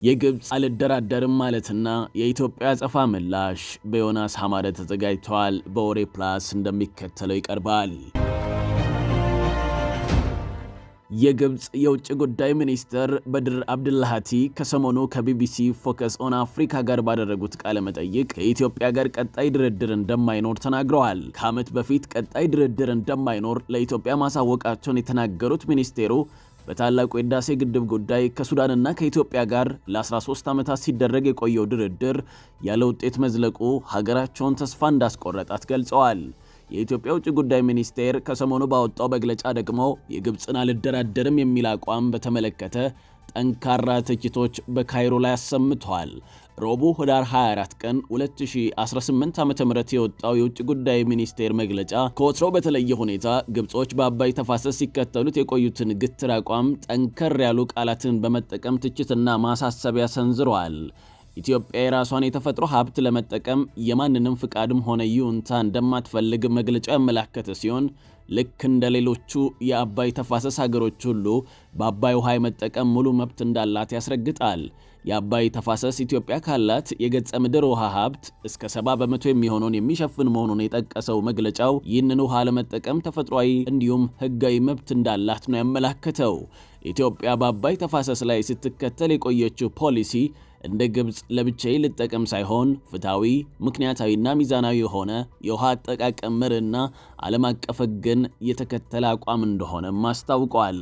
የግብፅ አልደራደርም ማለትና የኢትዮጵያ አጸፋ ምላሽ በዮናስ ሐማደ ተዘጋጅቷል። በወሬ ፕላስ እንደሚከተለው ይቀርባል። የግብፅ የውጭ ጉዳይ ሚኒስትር በድር አብድላሃቲ ከሰሞኑ ከቢቢሲ ፎከስ ኦን አፍሪካ ጋር ባደረጉት ቃለ መጠይቅ ከኢትዮጵያ ጋር ቀጣይ ድርድር እንደማይኖር ተናግረዋል። ከዓመት በፊት ቀጣይ ድርድር እንደማይኖር ለኢትዮጵያ ማሳወቃቸውን የተናገሩት ሚኒስቴሩ በታላቁ የህዳሴ ግድብ ጉዳይ ከሱዳንና ከኢትዮጵያ ጋር ለ13 ዓመታት ሲደረግ የቆየው ድርድር ያለ ውጤት መዝለቁ ሀገራቸውን ተስፋ እንዳስቆረጣት ገልጸዋል። የኢትዮጵያ ውጭ ጉዳይ ሚኒስቴር ከሰሞኑ ባወጣው መግለጫ ደግሞ የግብፅን አልደራደርም የሚል አቋም በተመለከተ ጠንካራ ትችቶች በካይሮ ላይ አሰምተዋል። ረቡዕ ህዳር 24 ቀን 2018 ዓ.ም የወጣው የውጭ ጉዳይ ሚኒስቴር መግለጫ ከወትሮው በተለየ ሁኔታ ግብጾች በአባይ ተፋሰስ ሲከተሉት የቆዩትን ግትር አቋም ጠንከር ያሉ ቃላትን በመጠቀም ትችትና ማሳሰቢያ ሰንዝረዋል። ኢትዮጵያ የራሷን የተፈጥሮ ሀብት ለመጠቀም የማንንም ፍቃድም ሆነ ይሁንታ እንደማትፈልግ መግለጫው ያመላከተ ሲሆን ልክ እንደ ሌሎቹ የአባይ ተፋሰስ ሀገሮች ሁሉ በአባይ ውሃ የመጠቀም ሙሉ መብት እንዳላት ያስረግጣል። የአባይ ተፋሰስ ኢትዮጵያ ካላት የገጸ ምድር ውሃ ሀብት እስከ 70 በመቶ የሚሆነውን የሚሸፍን መሆኑን የጠቀሰው መግለጫው ይህንን ውሃ ለመጠቀም ተፈጥሯዊ እንዲሁም ሕጋዊ መብት እንዳላት ነው ያመላከተው። ኢትዮጵያ በአባይ ተፋሰስ ላይ ስትከተል የቆየችው ፖሊሲ እንደ ግብፅ ለብቻዬ ልጠቀም ሳይሆን ፍትሃዊ፣ ምክንያታዊና ሚዛናዊ የሆነ የውሃ አጠቃቀም መርህና ዓለም አቀፍ ሕግን የተከተለ አቋም እንደሆነም አስታውቋል።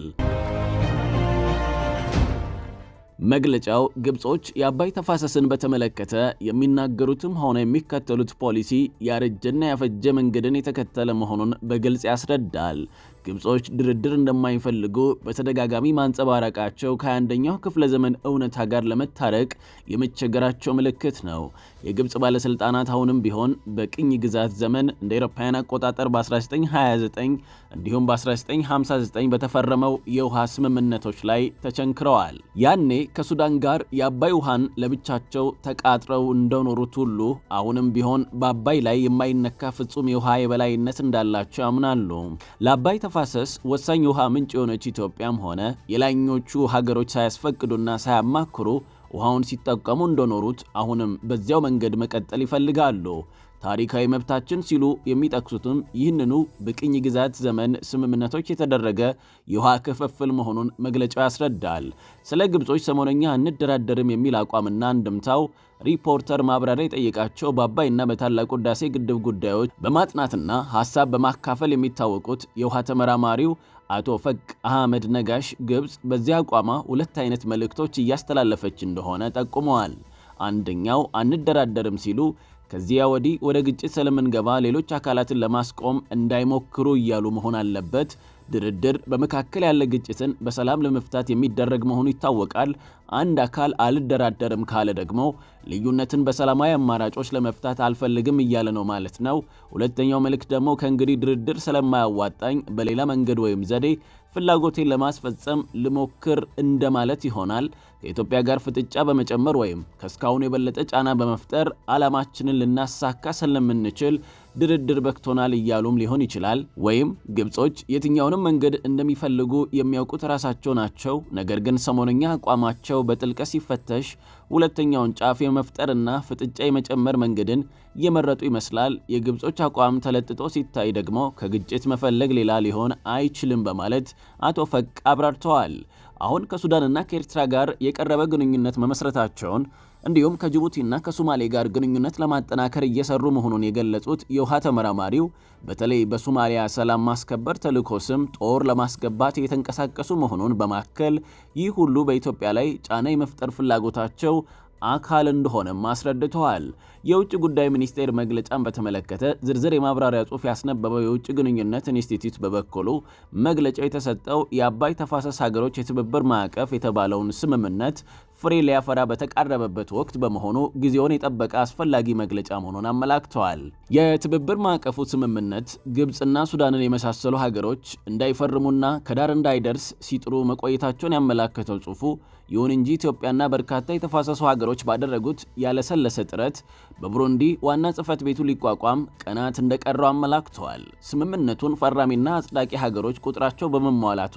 መግለጫው ግብጾች የአባይ ተፋሰስን በተመለከተ የሚናገሩትም ሆነ የሚከተሉት ፖሊሲ ያረጀና ያፈጀ መንገድን የተከተለ መሆኑን በግልጽ ያስረዳል። ግብጾች ድርድር እንደማይፈልጉ በተደጋጋሚ ማንጸባረቃቸው ከ21ኛው ክፍለ ዘመን እውነታ ጋር ለመታረቅ የመቸገራቸው ምልክት ነው። የግብጽ ባለስልጣናት አሁንም ቢሆን በቅኝ ግዛት ዘመን እንደ አውሮፓውያን አቆጣጠር በ1929 እንዲሁም በ1959 በተፈረመው የውሃ ስምምነቶች ላይ ተቸንክረዋል። ያኔ ከሱዳን ጋር የአባይ ውሃን ለብቻቸው ተቃጥረው እንደኖሩት ሁሉ አሁንም ቢሆን በአባይ ላይ የማይነካ ፍጹም የውሃ የበላይነት እንዳላቸው ያምናሉ። ለአባይ ተፋሰስ ወሳኝ የውሃ ምንጭ የሆነች ኢትዮጵያም ሆነ የላይኞቹ ሀገሮች ሳያስፈቅዱና ሳያማክሩ ውሃውን ሲጠቀሙ እንደኖሩት አሁንም በዚያው መንገድ መቀጠል ይፈልጋሉ። ታሪካዊ መብታችን ሲሉ የሚጠቅሱትም ይህንኑ በቅኝ ግዛት ዘመን ስምምነቶች የተደረገ የውሃ ክፍፍል መሆኑን መግለጫው ያስረዳል። ስለ ግብጾች ሰሞነኛ አንደራደርም የሚል አቋምና አንድምታው ሪፖርተር ማብራሪያ የጠየቃቸው በአባይና በታላቁ ህዳሴ ግድብ ጉዳዮች በማጥናትና ሐሳብ በማካፈል የሚታወቁት የውሃ ተመራማሪው አቶ ፈቅ አህመድ ነጋሽ ግብጽ በዚህ አቋሟ ሁለት አይነት መልእክቶች እያስተላለፈች እንደሆነ ጠቁመዋል። አንደኛው አንደራደርም ሲሉ ከዚያ ወዲህ ወደ ግጭት ስለምንገባ ሌሎች አካላትን ለማስቆም እንዳይሞክሩ እያሉ መሆን አለበት። ድርድር በመካከል ያለ ግጭትን በሰላም ለመፍታት የሚደረግ መሆኑ ይታወቃል። አንድ አካል አልደራደርም ካለ ደግሞ ልዩነትን በሰላማዊ አማራጮች ለመፍታት አልፈልግም እያለ ነው ማለት ነው። ሁለተኛው መልእክት ደግሞ ከእንግዲህ ድርድር ስለማያዋጣኝ በሌላ መንገድ ወይም ዘዴ ፍላጎቴን ለማስፈጸም ልሞክር እንደማለት ይሆናል። ከኢትዮጵያ ጋር ፍጥጫ በመጨመር ወይም ከስካሁን የበለጠ ጫና በመፍጠር ዓላማችንን ልናሳካ ስለምንችል ድርድር በክቶናል እያሉም ሊሆን ይችላል። ወይም ግብጾች የትኛውንም መንገድ እንደሚፈልጉ የሚያውቁት ራሳቸው ናቸው። ነገር ግን ሰሞነኛ አቋማቸው በጥልቀት ሲፈተሽ ሁለተኛውን ጫፍ የመፍጠርና ፍጥጫ የመጨመር መንገድን እየመረጡ ይመስላል። የግብጾች አቋም ተለጥጦ ሲታይ ደግሞ ከግጭት መፈለግ ሌላ ሊሆን አይችልም በማለት አቶ ፈቅ አብራርተዋል። አሁን ከሱዳንና ከኤርትራ ጋር የቀረበ ግንኙነት መመስረታቸውን እንዲሁም ከጅቡቲና ከሶማሌ ጋር ግንኙነት ለማጠናከር እየሰሩ መሆኑን የገለጹት የውሃ ተመራማሪው በተለይ በሶማሊያ ሰላም ማስከበር ተልዕኮ ስም ጦር ለማስገባት የተንቀሳቀሱ መሆኑን በማከል ይህ ሁሉ በኢትዮጵያ ላይ ጫና የመፍጠር ፍላጎታቸው አካል እንደሆነም አስረድተዋል። የውጭ ጉዳይ ሚኒስቴር መግለጫን በተመለከተ ዝርዝር የማብራሪያ ጽሑፍ ያስነበበው የውጭ ግንኙነት ኢንስቲትዩት በበኩሉ መግለጫው የተሰጠው የአባይ ተፋሰስ ሀገሮች የትብብር ማዕቀፍ የተባለውን ስምምነት ፍሬ ሊያፈራ በተቃረበበት ወቅት በመሆኑ ጊዜውን የጠበቀ አስፈላጊ መግለጫ መሆኑን አመላክተዋል። የትብብር ማዕቀፉ ስምምነት ግብፅና ሱዳንን የመሳሰሉ ሀገሮች እንዳይፈርሙና ከዳር እንዳይደርስ ሲጥሩ መቆየታቸውን ያመላከተው ጽሑፉ ይሁን እንጂ ኢትዮጵያና በርካታ የተፋሰሱ ሀገሮች ባደረጉት ያለሰለሰ ጥረት በቡሩንዲ ዋና ጽሕፈት ቤቱ ሊቋቋም ቀናት እንደቀረው አመላክተዋል። ስምምነቱን ፈራሚና አጽዳቂ ሀገሮች ቁጥራቸው በመሟላቱ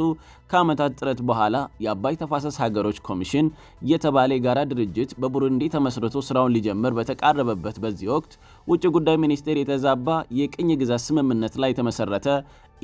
ከዓመታት ጥረት በኋላ የአባይ ተፋሰስ ሀገሮች ኮሚሽን የተባለ የጋራ ድርጅት በቡሩንዲ ተመስርቶ ስራውን ሊጀምር በተቃረበበት በዚህ ወቅት ውጭ ጉዳይ ሚኒስቴር የተዛባ የቅኝ ግዛት ስምምነት ላይ የተመሰረተ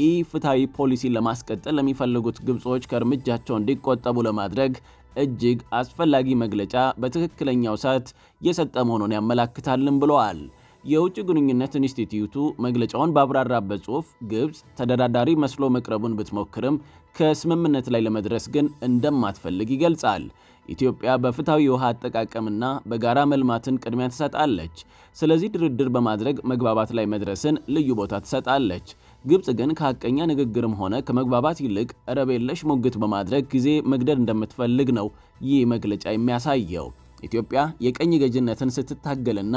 ኢፍትሐዊ ፖሊሲን ለማስቀጠል ለሚፈልጉት ግብጾች ከእርምጃቸው እንዲቆጠቡ ለማድረግ እጅግ አስፈላጊ መግለጫ በትክክለኛው ሰዓት የሰጠ መሆኑን ያመላክታልን ብለዋል። የውጭ ግንኙነት ኢንስቲትዩቱ መግለጫውን ባብራራበት ጽሑፍ ግብጽ ተደራዳሪ መስሎ መቅረቡን ብትሞክርም ከስምምነት ላይ ለመድረስ ግን እንደማትፈልግ ይገልጻል። ኢትዮጵያ በፍትሐዊ የውሃ አጠቃቀምና በጋራ መልማትን ቅድሚያ ትሰጣለች። ስለዚህ ድርድር በማድረግ መግባባት ላይ መድረስን ልዩ ቦታ ትሰጣለች። ግብጽ ግን ከሐቀኛ ንግግርም ሆነ ከመግባባት ይልቅ ረብ የለሽ ሙግት በማድረግ ጊዜ መግደል እንደምትፈልግ ነው ይህ መግለጫ የሚያሳየው። ኢትዮጵያ የቀኝ ገዥነትን ስትታገልና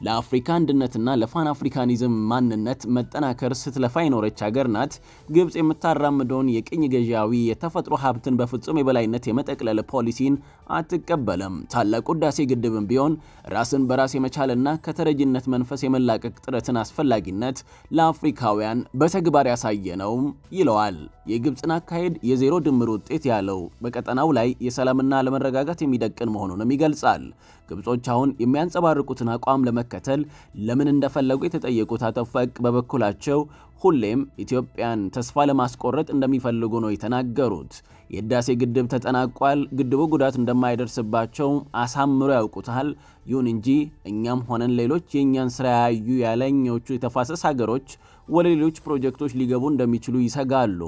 ለአፍሪካ አንድነትና ለፋን አፍሪካኒዝም ማንነት መጠናከር ስትለፋ የኖረች ሀገር ናት። ግብጽ የምታራምደውን የቀኝ ገዢያዊ የተፈጥሮ ሀብትን በፍጹም የበላይነት የመጠቅለል ፖሊሲን አትቀበለም። ታላቁ ህዳሴ ግድብም ቢሆን ራስን በራስ የመቻልና ከተረጅነት መንፈስ የመላቀቅ ጥረትን አስፈላጊነት ለአፍሪካውያን በተግባር ያሳየ ነው ይለዋል። የግብጽን አካሄድ የዜሮ ድምር ውጤት ያለው በቀጠናው ላይ የሰላምና ለመረጋጋት የሚደቅን መሆኑንም ይገልጻል። ግብጾች አሁን የሚያንጸባርቁትን አቋም ለመከተል ለምን እንደፈለጉ የተጠየቁት አቶ ፈቅ በበኩላቸው ሁሌም ኢትዮጵያን ተስፋ ለማስቆረጥ እንደሚፈልጉ ነው የተናገሩት። የህዳሴ ግድብ ተጠናቋል፣ ግድቡ ጉዳት እንደማይደርስባቸው አሳምሮ ያውቁታል። ይሁን እንጂ እኛም ሆነን ሌሎች የእኛን ስራ ያዩ ያለኞቹ የተፋሰስ ሀገሮች ወደ ሌሎች ፕሮጀክቶች ሊገቡ እንደሚችሉ ይሰጋሉ።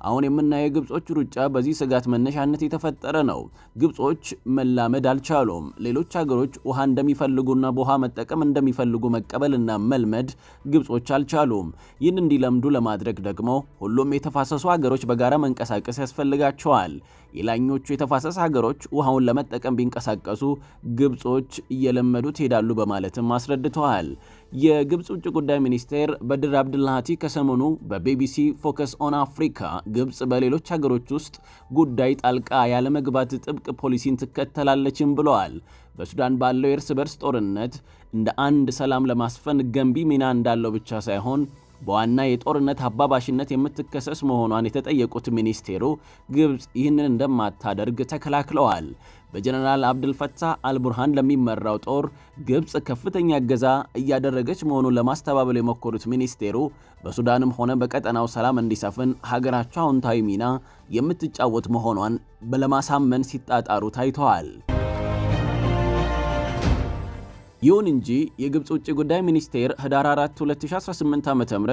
አሁን የምናየው የግብጾች ሩጫ በዚህ ስጋት መነሻነት የተፈጠረ ነው። ግብጾች መላመድ አልቻሉም። ሌሎች ሀገሮች ውሃ እንደሚፈልጉና በውሃ መጠቀም እንደሚፈልጉ መቀበልና መልመድ ግብጾች አልቻሉም። ይህን እንዲለምዱ ለማድረግ ደግሞ ሁሉም የተፋሰሱ ሀገሮች በጋራ መንቀሳቀስ ያስፈልጋቸዋል። የላኞቹ የተፋሰስ ሀገሮች ውሃውን ለመጠቀም ቢንቀሳቀሱ ግብጾች እየለመዱት ይሄዳሉ በማለትም አስረድተዋል። የግብጽ ውጭ ጉዳይ ሚኒስቴር በድር አብድልሃቲ ከሰሞኑ በቢቢሲ ፎከስ ኦን አፍሪካ ግብጽ በሌሎች ሀገሮች ውስጥ ጉዳይ ጣልቃ ያለመግባት ጥብቅ ፖሊሲን ትከተላለችም ብለዋል። በሱዳን ባለው የእርስ በርስ ጦርነት እንደ አንድ ሰላም ለማስፈን ገንቢ ሚና እንዳለው ብቻ ሳይሆን በዋና የጦርነት አባባሽነት የምትከሰስ መሆኗን የተጠየቁት ሚኒስቴሩ ግብጽ ይህንን እንደማታደርግ ተከላክለዋል። በጀነራል አብድልፈታህ አልቡርሃን ለሚመራው ጦር ግብጽ ከፍተኛ እገዛ እያደረገች መሆኑን ለማስተባበል የሞከሩት ሚኒስቴሩ በሱዳንም ሆነ በቀጠናው ሰላም እንዲሰፍን ሀገራቸው አዎንታዊ ሚና የምትጫወት መሆኗን ለማሳመን ሲጣጣሩ ታይተዋል። ይሁን እንጂ የግብጽ ውጭ ጉዳይ ሚኒስቴር ህዳር 4 2018 ዓ.ም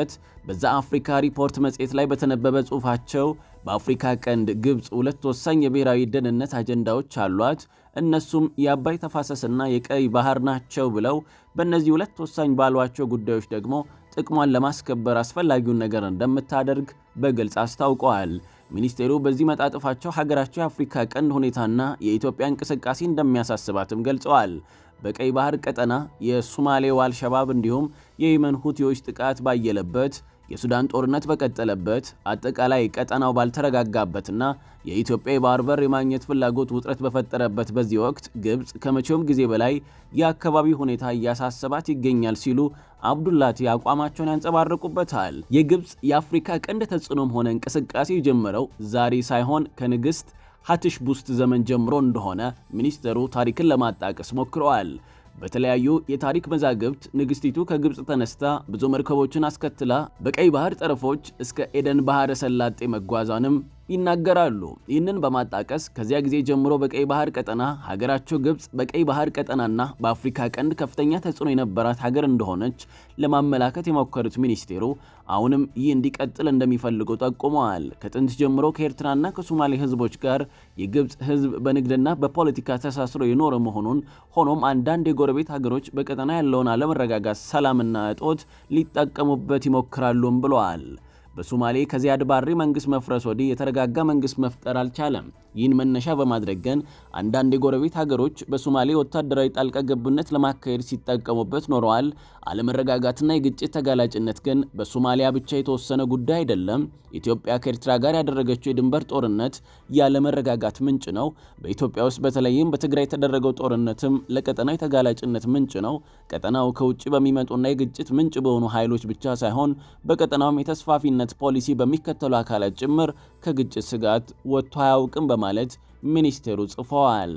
በዛ አፍሪካ ሪፖርት መጽሔት ላይ በተነበበ ጽሑፋቸው በአፍሪካ ቀንድ ግብጽ ሁለት ወሳኝ የብሔራዊ ደህንነት አጀንዳዎች አሏት፣ እነሱም የአባይ ተፋሰስና የቀይ ባህር ናቸው ብለው በእነዚህ ሁለት ወሳኝ ባሏቸው ጉዳዮች ደግሞ ጥቅሟን ለማስከበር አስፈላጊውን ነገር እንደምታደርግ በግልጽ አስታውቀዋል። ሚኒስቴሩ በዚህ መጣጥፋቸው ሀገራቸው የአፍሪካ ቀንድ ሁኔታና የኢትዮጵያ እንቅስቃሴ እንደሚያሳስባትም ገልጸዋል። በቀይ ባህር ቀጠና የሶማሌው አልሸባብ እንዲሁም የየመን ሁቲዎች ጥቃት ባየለበት፣ የሱዳን ጦርነት በቀጠለበት፣ አጠቃላይ ቀጠናው ባልተረጋጋበትና የኢትዮጵያ የባህር በር የማግኘት ፍላጎት ውጥረት በፈጠረበት በዚህ ወቅት ግብጽ ከመቼውም ጊዜ በላይ የአካባቢ ሁኔታ እያሳሰባት ይገኛል ሲሉ አብዱላቲ አቋማቸውን ያንጸባርቁበታል። የግብጽ የአፍሪካ ቀንድ ተጽዕኖም ሆነ እንቅስቃሴ የጀመረው ዛሬ ሳይሆን ከንግሥት ሀትሽቡስት ዘመን ጀምሮ እንደሆነ ሚኒስትሩ ታሪክን ለማጣቀስ ሞክረዋል። በተለያዩ የታሪክ መዛግብት ንግስቲቱ ከግብጽ ተነስታ ብዙ መርከቦችን አስከትላ በቀይ ባህር ጠረፎች እስከ ኤደን ባህረ ሰላጤ መጓዟንም ይናገራሉ። ይህንን በማጣቀስ ከዚያ ጊዜ ጀምሮ በቀይ ባህር ቀጠና ሀገራቸው ግብጽ በቀይ ባህር ቀጠናና በአፍሪካ ቀንድ ከፍተኛ ተጽዕኖ የነበራት ሀገር እንደሆነች ለማመላከት የሞከሩት ሚኒስቴሩ አሁንም ይህ እንዲቀጥል እንደሚፈልጉ ጠቁመዋል። ከጥንት ጀምሮ ከኤርትራና ከሶማሌ ህዝቦች ጋር የግብጽ ህዝብ በንግድና በፖለቲካ ተሳስሮ የኖረ መሆኑን፣ ሆኖም አንዳንድ የጎረቤት ሀገሮች በቀጠና ያለውን አለመረጋጋት፣ ሰላምና እጦት ሊጠቀሙበት ይሞክራሉም ብለዋል። በሶማሌ ከዚያድ ባሬ መንግስት መፍረስ ወዲህ የተረጋጋ መንግስት መፍጠር አልቻለም። ይህን መነሻ በማድረግ ግን አንዳንድ የጎረቤት ሀገሮች በሶማሌ ወታደራዊ ጣልቃ ገብነት ለማካሄድ ሲጠቀሙበት ኖረዋል። አለመረጋጋትና የግጭት ተጋላጭነት ግን በሶማሊያ ብቻ የተወሰነ ጉዳይ አይደለም። ኢትዮጵያ ከኤርትራ ጋር ያደረገችው የድንበር ጦርነት ያለመረጋጋት ምንጭ ነው። በኢትዮጵያ ውስጥ በተለይም በትግራይ የተደረገው ጦርነትም ለቀጠናው የተጋላጭነት ምንጭ ነው። ቀጠናው ከውጭ በሚመጡና የግጭት ምንጭ በሆኑ ኃይሎች ብቻ ሳይሆን በቀጠናውም የተስፋፊነት ፖሊሲ በሚከተሉ አካላት ጭምር ከግጭት ስጋት ወጥቶ አያውቅም በማለት ሚኒስቴሩ ጽፈዋል።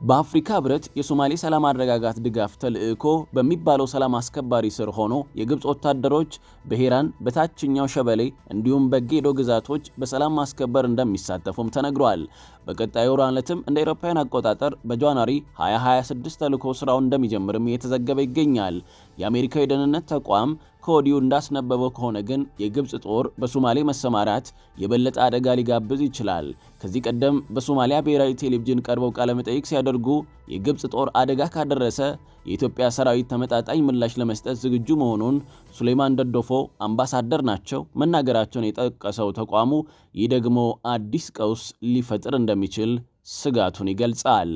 በአፍሪካ ህብረት የሶማሌ ሰላም ማረጋጋት ድጋፍ ተልዕኮ በሚባለው ሰላም አስከባሪ ስር ሆኖ የግብፅ ወታደሮች በሂራን በታችኛው ሸበሌ እንዲሁም በጌዶ ግዛቶች በሰላም ማስከበር እንደሚሳተፉም ተነግሯል። በቀጣዩ ወር ዕለትም እንደ አውሮፓውያን አቆጣጠር በጃንዋሪ 2026 ተልዕኮ ስራውን እንደሚጀምርም እየተዘገበ ይገኛል። የአሜሪካው የደህንነት ተቋም ከወዲሁ እንዳስነበበው ከሆነ ግን የግብፅ ጦር በሶማሌ መሰማራት የበለጠ አደጋ ሊጋብዝ ይችላል። ከዚህ ቀደም በሶማሊያ ብሔራዊ ቴሌቪዥን ቀርበው ቃለመጠይቅ ሲያደርጉ የግብፅ ጦር አደጋ ካደረሰ የኢትዮጵያ ሰራዊት ተመጣጣኝ ምላሽ ለመስጠት ዝግጁ መሆኑን ሱሌማን ደዶፎ አምባሳደር ናቸው መናገራቸውን የጠቀሰው ተቋሙ ይህ ደግሞ አዲስ ቀውስ ሊፈጥር እንደሚችል ስጋቱን ይገልጻል።